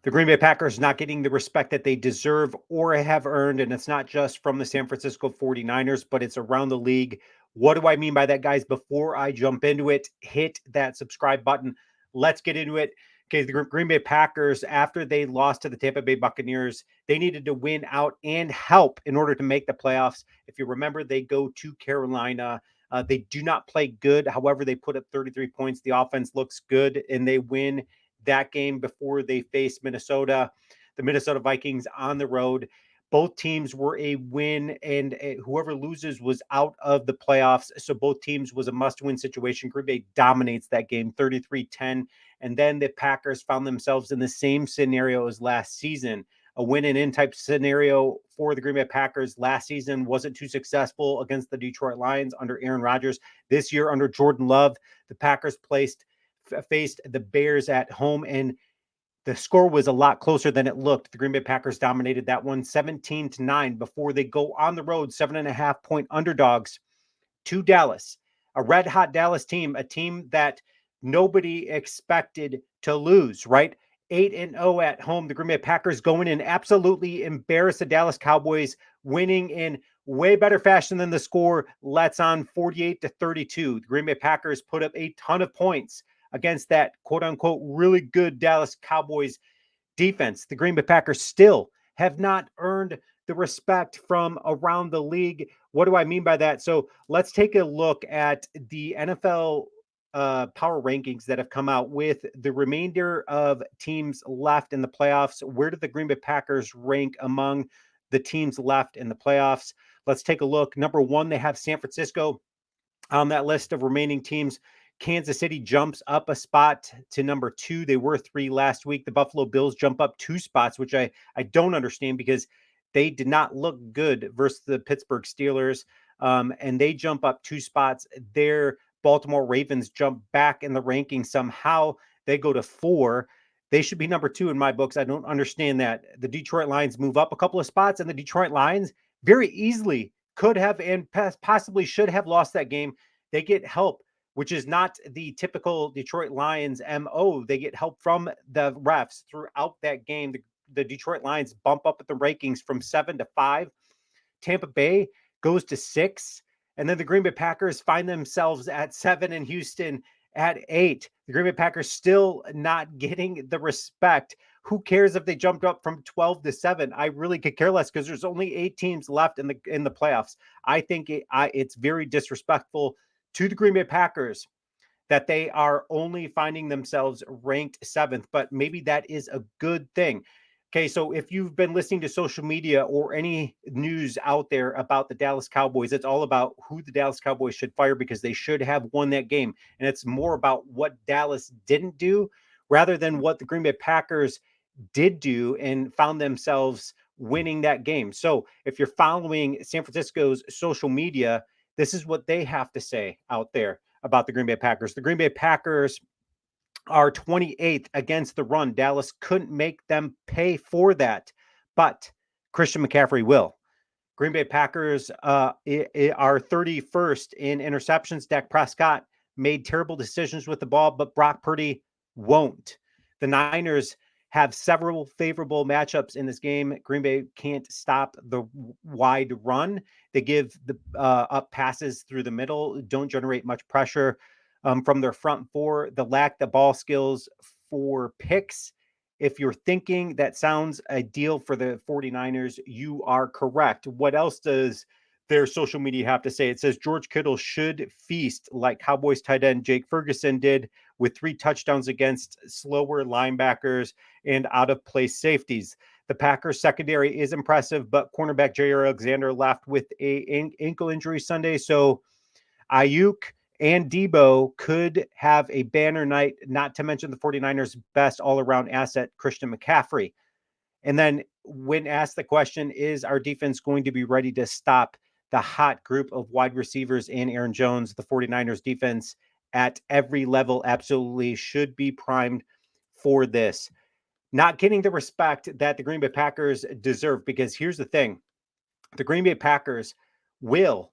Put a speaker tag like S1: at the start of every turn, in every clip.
S1: The Green Bay Packers not getting the respect that they deserve or have earned. And it's not just from the San Francisco 49ers, but it's around the league. What do I mean by that, guys? Before I jump into it, hit that subscribe button. Let's get into it. Okay, the Green Bay Packers, after they lost to the Tampa Bay Buccaneers, they needed to win out and help in order to make the playoffs. If you remember, they go to Carolina. They do not play good. However, they put up 33 points. The offense looks good, and they win that game before they faced Minnesota, the Minnesota Vikings on the road. Both teams were a win, and whoever loses was out of the playoffs. So both teams was a must-win situation. Green Bay dominates that game 33-10. And then the Packers found themselves in the same scenario as last season. A win-and-in type scenario for the Green Bay Packers last season wasn't too successful against the Detroit Lions under Aaron Rodgers. This year under Jordan Love, the Packers faced the Bears at home, and the score was a lot closer than it looked. The Green Bay Packers dominated that one 17-9 before they go on the road, 7.5-point underdogs to Dallas, a red hot Dallas team, a team that nobody expected to lose, right? 8-0 at home. The Green Bay Packers going in absolutely embarrass the Dallas Cowboys, winning in way better fashion than the score lets on 48-32. The Green Bay Packers put up a ton of points against that quote unquote really good Dallas Cowboys defense. The Green Bay Packers still have not earned the respect from around the league. What do I mean by that? So let's take a look at the NFL power rankings that have come out with the remainder of teams left in the playoffs. Where do the Green Bay Packers rank among the teams left in the playoffs? Let's take a look. Number one, they have San Francisco on that list of remaining teams. Kansas City jumps up a spot to number two. They were three last week. The Buffalo Bills jump up 2 spots, which I don't understand because they did not look good versus the Pittsburgh Steelers. And they jump up 2 spots. Their Baltimore Ravens jump back in the rankings somehow. They go to 4. They should be number 2 in my books. I don't understand that. The Detroit Lions move up a couple of spots, and the Detroit Lions very easily could have and possibly should have lost that game. They get help, which is not the typical Detroit Lions MO. They get help from the refs throughout that game. The Detroit Lions bump up at the rankings from 7 to 5. Tampa Bay goes to 6. And then the Green Bay Packers find themselves at 7 and Houston at 8. The Green Bay Packers still not getting the respect. Who cares if they jumped up from 12 to 7? I really could care less because there's only 8 teams left in the playoffs. I think it's very disrespectful to the Green Bay Packers that they are only finding themselves ranked 7th, but maybe that is a good thing. Okay, so if you've been listening to social media or any news out there about the Dallas Cowboys, it's all about who the Dallas Cowboys should fire because they should have won that game. And it's more about what Dallas didn't do rather than what the Green Bay Packers did do and found themselves winning that game. So if you're following San Francisco's social media, this is what they have to say out there about the Green Bay Packers. The Green Bay Packers are 28th against the run. Dallas couldn't make them pay for that, but Christian McCaffrey will. Green Bay Packers are 31st in interceptions. Dak Prescott made terrible decisions with the ball, but Brock Purdy won't. The Niners have several favorable matchups in this game. Green Bay can't stop the wide run. They give the up passes through the middle, don't generate much pressure from their front four. The lack the ball skills for picks. If you're thinking that sounds ideal for the 49ers, you are correct. What else does their social media have to say? It says George Kittle should feast like Cowboys tight end Jake Ferguson did with 3 touchdowns against slower linebackers and out-of-place safeties. The Packers secondary is impressive, but cornerback Jaire Alexander left with an ankle injury Sunday. So Ayuk and Debo could have a banner night, not to mention the 49ers' best all-around asset, Christian McCaffrey. And then when asked the question, is our defense going to be ready to stop the hot group of wide receivers in Aaron Jones? The 49ers defense at every level absolutely should be primed for this. Not getting the respect that the Green Bay Packers deserve, because here's the thing. The Green Bay Packers will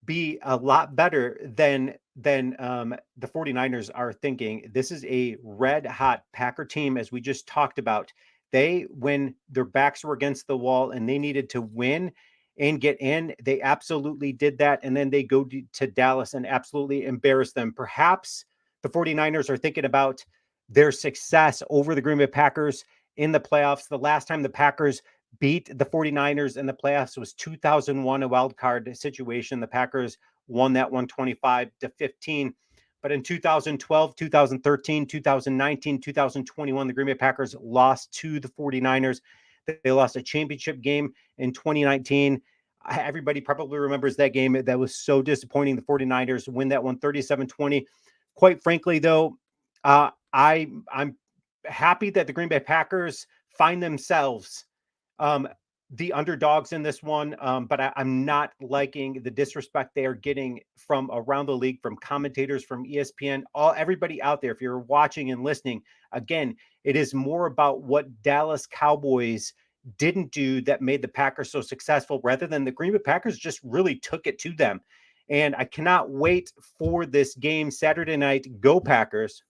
S1: be a lot better than the 49ers are thinking. This is a red hot Packer team, as we just talked about. when their backs were against the wall and they needed to win and get in, they absolutely did that. And then they go to Dallas and absolutely embarrass them. Perhaps the 49ers are thinking about their success over the Green Bay Packers in the playoffs. The last time the Packers beat the 49ers in the playoffs was 2001, a wild card situation. The Packers won that one 25-15. But in 2012, 2013, 2019, 2021, the Green Bay Packers lost to the 49ers. They lost a championship game in 2019. Everybody probably remembers that game. That was so disappointing. The 49ers win that one 37-20. Quite frankly, though, I'm happy that the Green Bay Packers find themselves um, the underdogs in this one, but I'm not liking the disrespect they are getting from around the league, from commentators, from ESPN, everybody out there. If you're watching and listening, again, it is more about what Dallas Cowboys didn't do that made the Packers so successful, rather than the Green Bay Packers just really took it to them. And I cannot wait for this game Saturday night. Go Packers.